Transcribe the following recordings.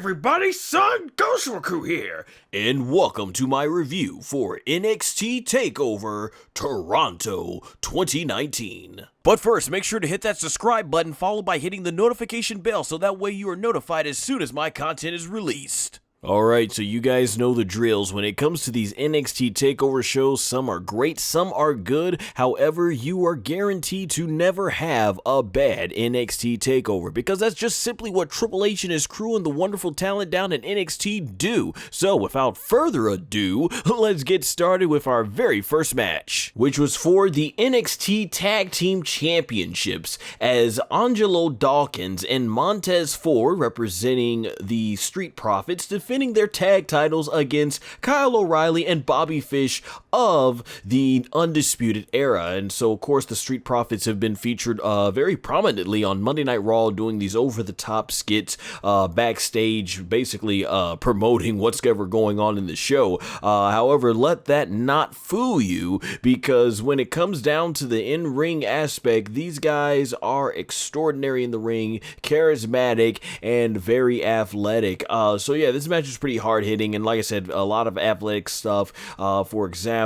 everybody, SonGoshuaku here, and welcome to my review for NXT Takeover Toronto 2019. But first, make sure to hit that subscribe button followed by hitting the notification bell so that way you are notified as soon as my content is released. Alright, so you guys know the drills. When it comes to these NXT TakeOver shows, some are great, some are good. However, you are guaranteed to never have a bad NXT TakeOver because that's just simply what Triple H and his crew and the wonderful talent down at NXT do. So, without further ado, let's get started with our very first match, which was for the NXT Tag Team Championships as Angelo, Dawkins, and Montez representing the Street Profits defending their tag titles against Kyle O'Reilly and Bobby Fish of the Undisputed Era. And so, of course, the Street Profits have been featured very prominently on Monday Night Raw doing these over-the-top skits backstage, basically promoting what's ever going on in the show. However, let that not fool you, because when it comes down to the in-ring aspect, these guys are extraordinary in the ring, charismatic, and very athletic. So yeah, this match is pretty hard-hitting, and like I said, a lot of athletic stuff. For example,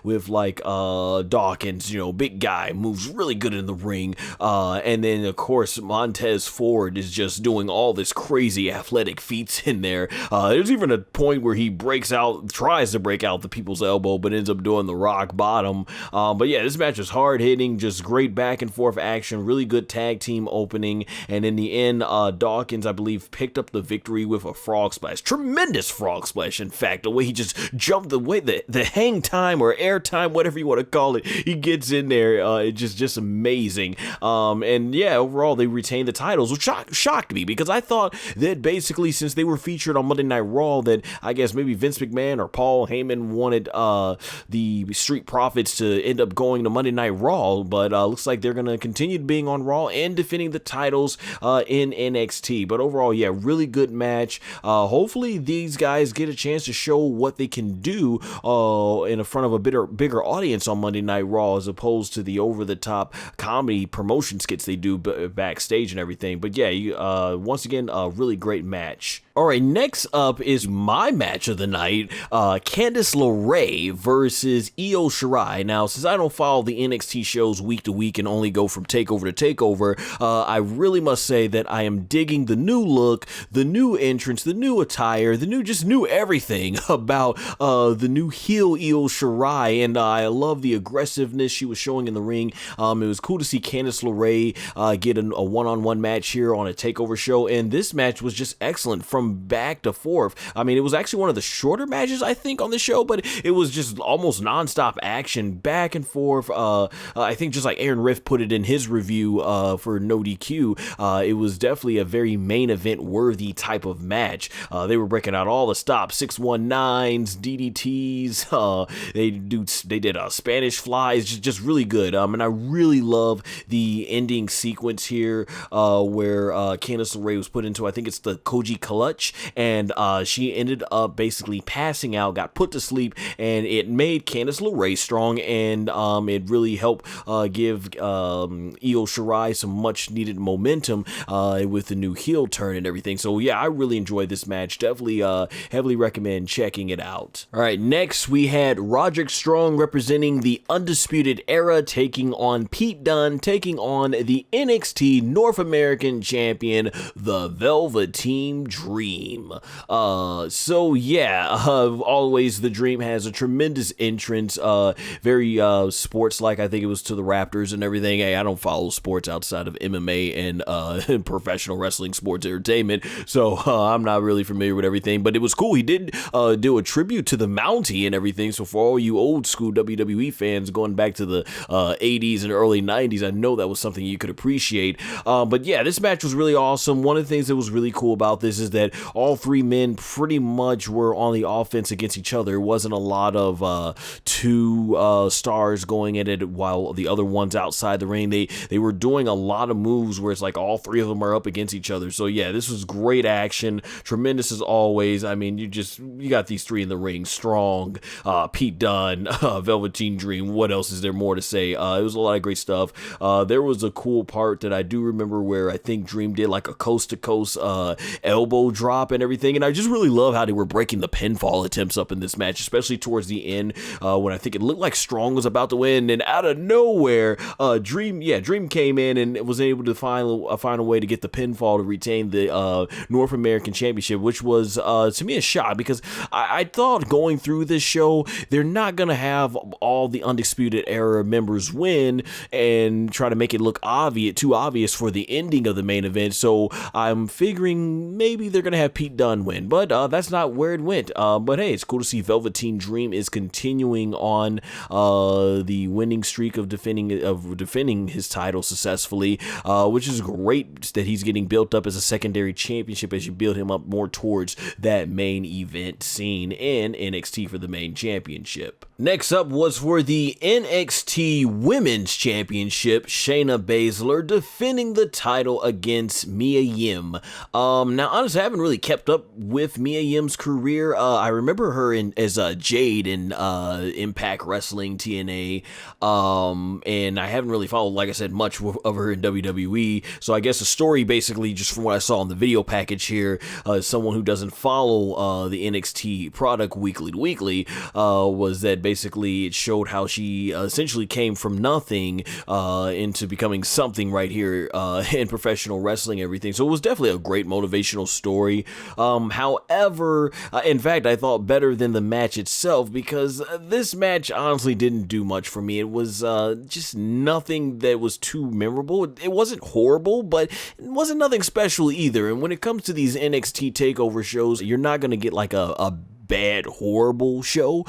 with like Dawkins, you know, big guy, moves really good in the ring, and then of course Montez Ford is just doing all this crazy athletic feats in there. There's even a point where he tries to break out the people's elbow, but ends up doing the rock bottom. But yeah, this match is hard-hitting, just great back and forth action, really good tag team opening, and in the end, Dawkins, I believe, picked up the victory with a frog splash. Tremendous frog splash, in fact, the way he just jumped, the way the hang time or air time, whatever you want to call it, he gets in there, it's just amazing. And yeah, overall they retained the titles, which shocked me, because I thought that basically, since they were featured on Monday Night Raw, that I guess maybe Vince McMahon or Paul Heyman wanted the Street Profits to end up going to Monday Night Raw, but looks like they're gonna continue being on Raw and defending the titles in NXT. But overall, yeah, really good match. Hopefully these guys get a chance to show what they can do in front of a bigger audience on Monday Night Raw, as opposed to the over-the-top comedy promotion skits they do backstage and everything. But yeah, once again, a really great match. Alright, next up is my match of the night, Candice LeRae versus Io Shirai. Now, since I don't follow the NXT shows week to week and only go from takeover to takeover, I really must say that I am digging the new look, the new entrance, the new attire, the new everything about the new heel Io Shirai, and I love the aggressiveness she was showing in the ring. It was cool to see Candice LeRae get a one-on-one match here on a takeover show, and this match was just excellent from back to forth. I mean, it was actually one of the shorter matches, I think, on the show, but it was just almost non-stop action, back and forth. I think just like Aaron Riff put it in his review for No DQ, it was definitely a very main event worthy type of match. They were breaking out all the stops, 619s, DDTs, they did Spanish flies, just really good. And I really love the ending sequence here where Candice LeRae was put into, I think it's the Koji Clutch, and she ended up basically passing out, got put to sleep, and it made Candice LeRae strong, and it really helped give Io Shirai some much needed momentum with the new heel turn and everything. So yeah, I really enjoyed this match. Definitely heavily recommend checking it out. Alright, next we had Roderick Strong representing the Undisputed Era, taking on Pete Dunne, taking on the NXT North American Champion, the Velveteen Dream. So yeah, always the Dream has a tremendous entrance, very sports-like. I think it was to the Raptors and everything. Hey, I don't follow sports outside of MMA and professional wrestling sports entertainment, so I'm not really familiar with everything, but it was cool. He did do a tribute to the Mountie and everything, so for all you old school WWE fans going back to the 80s and early 90s, I know that was something you could appreciate. But yeah, this match was really awesome. One of the things that was really cool about this is that all three men pretty much were on the offense against each other. It wasn't a lot of two stars going at it while the other one's outside the ring. They were doing a lot of moves where it's like all three of them are up against each other. So yeah, this was great action, tremendous as always, I mean, you got these three in the ring, Strong, Pete Dunne, Velveteen Dream. What else is there more to say? It was a lot of great stuff. There was a cool part that I do remember where I think Dream did like a coast-to-coast elbow drop and everything, and I just really love how they were breaking the pinfall attempts up in this match, especially towards the end when I think it looked like Strong was about to win, and out of nowhere, Dream came in and was able to find a way to get the pinfall to retain the North American Championship, which was to me a shock, because I thought going through this show they're not gonna have all the Undisputed Era members win and try to make it look too obvious for the ending of the main event. So I'm figuring maybe they're gonna have Pete Dunne win, but that's not where it went. But hey, it's cool to see Velveteen Dream is continuing on the winning streak of defending his title successfully, which is great that he's getting built up as a secondary championship as you build him up more towards that main event scene in NXT for the main championship. Next up was for the NXT Women's Championship, Shayna Baszler defending the title against Mia Yim. Now, honestly, I haven't really kept up with Mia Yim's career. I remember her as Jade in Impact Wrestling TNA, and I haven't really followed, like I said, much of her in WWE. So I guess the story, basically, just from what I saw in the video package here, someone who doesn't follow the NXT product weekly to weekly, was that basically it showed how she essentially came from nothing into becoming something right here in professional wrestling and everything. So it was definitely a great motivational story. However, in fact, I thought better than the match itself, because this match honestly didn't do much for me. It was just nothing that was too memorable. It wasn't horrible, but it wasn't nothing special either. And when it comes to these NXT TakeOver shows, you're not going to get like a bad, horrible show.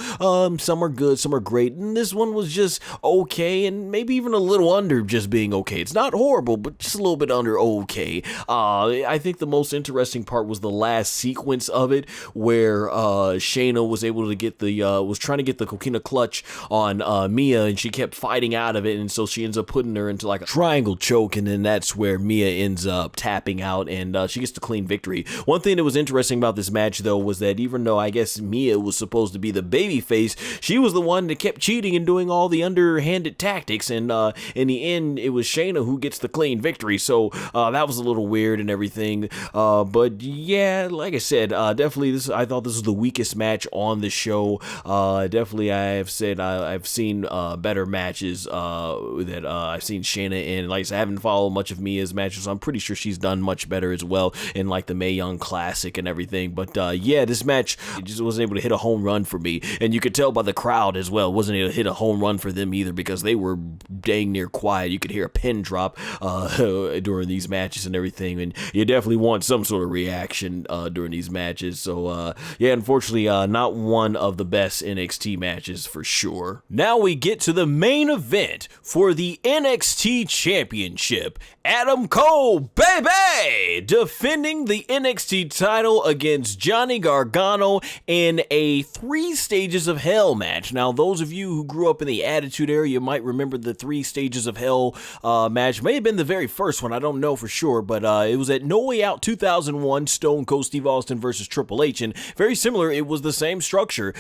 Some are good, some are great, and this one was just okay, and maybe even a little under just being okay. It's not horrible, but just a little bit under okay. I think the most interesting part was the last sequence of it, where Shayna was able to get was trying to get the coquina clutch on Mia, and she kept fighting out of it, and so she ends up putting her into like a triangle choke, and then that's where Mia ends up tapping out, and she gets the clean victory. One thing that was interesting about this match, though, was that even though I guess Mia was supposed to be the babyface, she was the one that kept cheating and doing all the underhanded tactics, and in the end it was Shayna who gets the clean victory. So that was a little weird and everything, but yeah, like I said, definitely I thought this was the weakest match on the show. Definitely I've seen better matches that I've seen Shayna in. Like I said, I haven't followed much of Mia's matches, so I'm pretty sure she's done much better as well in like the Mae Young Classic and everything. But yeah, this match just wasn't able to hit a home run for me, and you could tell by the crowd as well, wasn't able to hit a home run for them either, because they were dang near quiet. You could hear a pin drop during these matches and everything, and you definitely want some sort of reaction during these matches. So yeah, unfortunately, not one of the best NXT matches for sure. Now we get to the main event for the NXT Championship. Adam Cole, baby, defending the NXT title against Johnny Gargano in a 3 Stages of Hell match. Now, those of you who grew up in the Attitude Era, you might remember the 3 Stages of Hell match. May have been the very first one, I don't know for sure, but it was at No Way Out 2001, Stone Cold Steve Austin versus Triple H, and very similar, it was the same structure.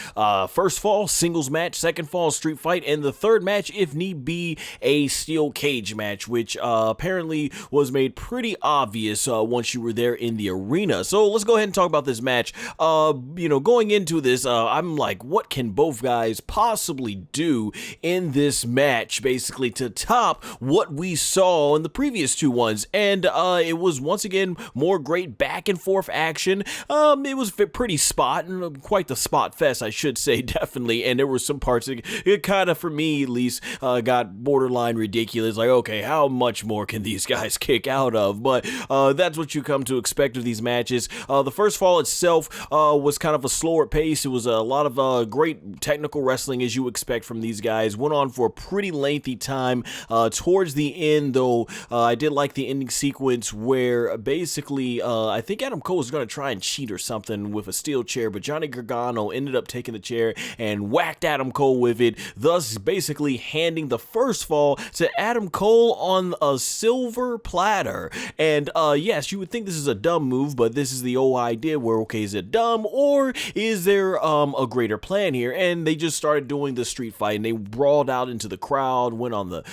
First fall, singles match, second fall, street fight, and the third match, if need be, a steel cage match, which apparently was made pretty obvious once you were there in the arena. So let's go ahead and talk about this match. Going into this, I'm like, what can both guys possibly do in this match, basically, to top what we saw in the previous 2 ones? And it was, once again, more great back and forth action. It was pretty spot, and quite the spot fest, I should say, definitely. And there were some parts that it kind of, for me at least, got borderline ridiculous. Like, okay, how much more can these guys kick out of? But that's what you come to expect of these matches. The first fall itself was kind of a slow slower pace. It was a lot of great technical wrestling as you expect from these guys. Went on for a pretty lengthy time. Towards the end, though, I did like the ending sequence where basically I think Adam Cole was going to try and cheat or something with a steel chair, but Johnny Gargano ended up taking the chair and whacked Adam Cole with it, thus basically handing the first fall to Adam Cole on a silver platter. And yes, you would think this is a dumb move, but this is the old idea where, okay, is it dumb or is there a greater plan here? And they just started doing the street fight, and they brawled out into the crowd, went on the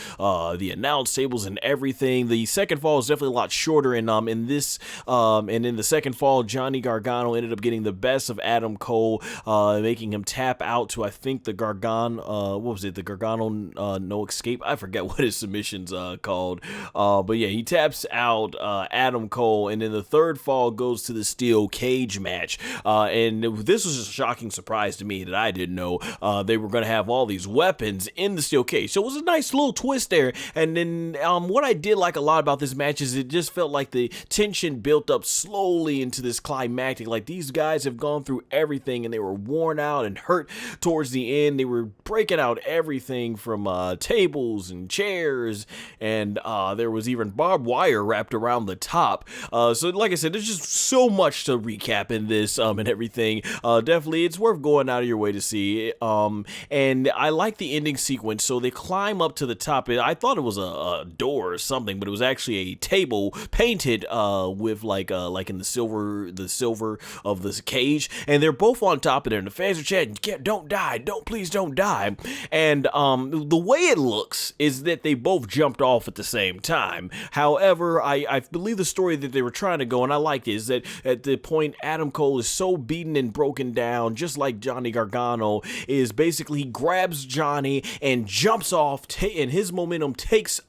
announce tables and everything. The second fall is definitely a lot shorter, and in the second fall, Johnny Gargano ended up getting the best of Adam Cole, making him tap out to, I think, the Gargano, what was it, the Gargano no escape? I forget what his submission's called, but yeah, he taps out Adam Cole, and then the third fall goes to the steel cage match, and this was just a shocking surprise to me that I didn't know they were going to have all these weapons in the steel cage. So it was a nice little twist there. And then what I did like a lot about this match is it just felt like the tension built up slowly into this climactic. Like, these guys have gone through everything and they were worn out and hurt towards the end. They were breaking out everything from tables and chairs, and there was even barbed wire wrapped around the top. So like I said, there's just so much to recap in this and everything. Definitely, it's worth going out of your way to see. And I like the ending sequence. So they climb up to the top. I thought it was a door or something, but it was actually a table painted with like in the silver of this cage, and they're both on top of there, and the fans are chanting, "Don't die, please don't die." And the way it looks is that they both jumped off at the same time. However, I believe the story that they were trying to go, and I like it, is that at the point Adam Cole is so beaten and broken down, just like Johnny Gargano, is basically he grabs Johnny and jumps off, and his momentum takes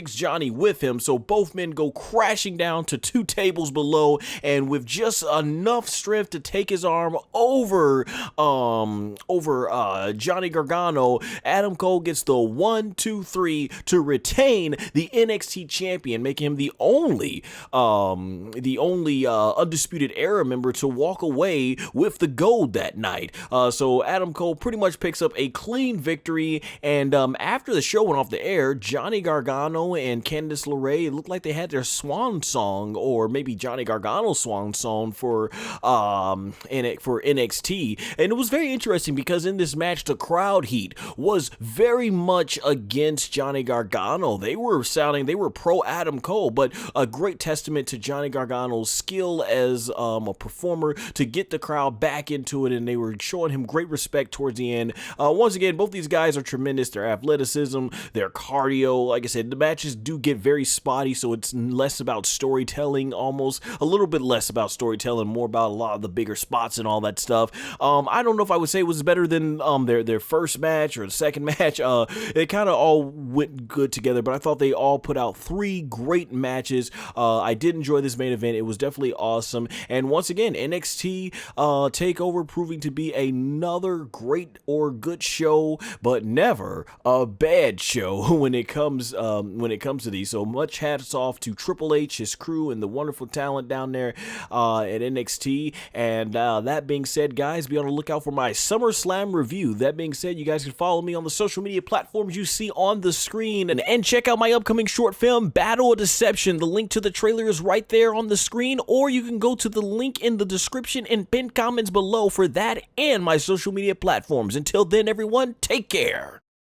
Johnny with him, so both men go crashing down to two tables below, and with just enough strength to take his arm over Johnny Gargano, Adam Cole gets the 1, 2, 3 to retain the NXT champion, making him the only Undisputed Era member to walk away with the gold that night. So Adam Cole pretty much picks up a clean victory, and after the show went off the air, Johnny Gargano and Candice LeRae, it looked like they had their swan song, or maybe Johnny Gargano's swan song for NXT, and it was very interesting because in this match, the crowd heat was very much against Johnny Gargano. They were pro Adam Cole, but a great testament to Johnny Gargano's skill as a performer to get the crowd back into it, and they were showing him great respect towards the end. Once again, both these guys are tremendous. Their athleticism, their cardio, like I said, the matches do get very spotty, so it's less about storytelling, almost a little bit less about storytelling, more about a lot of the bigger spots and all that stuff. I don't know if I would say it was better than their first match or the second match. It kind of all went good together, but I thought they all put out 3 great matches. I did enjoy this main event. It was definitely awesome, and once again, NXT Takeover proving to be another great or good show, but never a bad show when it comes to these. So much hats off to Triple H, his crew, and the wonderful talent down there at NXT. And that being said, guys, be on the lookout for my SummerSlam review. That being said, you guys can follow me on the social media platforms you see on the screen, and check out my upcoming short film, Battle of Deception. The link to the trailer is right there on the screen, or you can go to the link in the description and pinned comments below for that and my social media platforms. Until then, everyone, take care.